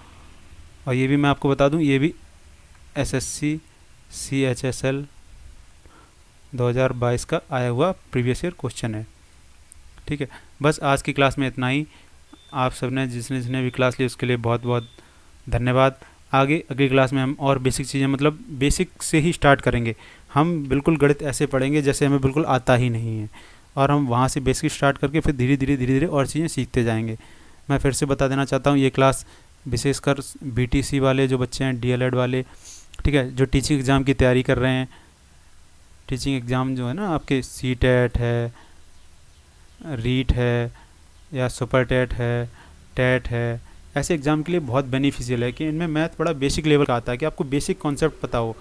और ये भी मैं आपको बता दूं, ये भी SSC CHSL 2022 का आया हुआ प्रीवियस ईयर क्वेश्चन है, ठीक है। बस आज की क्लास में इतना ही। आप सबने जिसने भी क्लास ली उसके लिए बहुत बहुत धन्यवाद। आगे अगली क्लास में हम और बेसिक चीज़ें, मतलब बेसिक से ही स्टार्ट करेंगे। हम बिल्कुल गणित ऐसे पढ़ेंगे जैसे हमें बिल्कुल आता ही नहीं है, और हम वहाँ से बेसिक स्टार्ट करके फिर धीरे धीरे और चीज़ें सीखते जाएंगे। मैं फिर से बता देना चाहता हूँ, ये क्लास विशेषकर BTC वाले जो बच्चे हैं, DLED वाले, ठीक है, जो टीचिंग एग्ज़ाम की तैयारी कर रहे हैं, टीचिंग एग्ज़ाम जो है ना आपके CTET है, रीट है, या सुपर टेट है, टेट है, ऐसे एग्ज़ाम के लिए बहुत बेनिफिशियल है कि इनमें मैथ बड़ा बेसिक लेवल का आता है, कि आपको बेसिक कॉन्सेप्ट पता हो।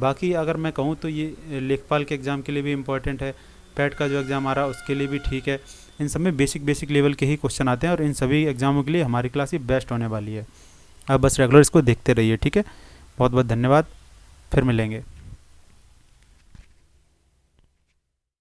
बाकी अगर मैं कहूँ तो ये लेखपाल के एग्ज़ाम के लिए भी इम्पोर्टेंट है, पैट का जो एग्ज़ाम आ रहा है उसके लिए भी ठीक है। इन सब में बेसिक लेवल के ही क्वेश्चन आते हैं, और इन सभी एग्ज़ामों के लिए हमारी क्लास ही बेस्ट होने वाली है। आप बस रेगुलर इसको देखते रहिए, ठीक है। बहुत बहुत धन्यवाद, फिर मिलेंगे।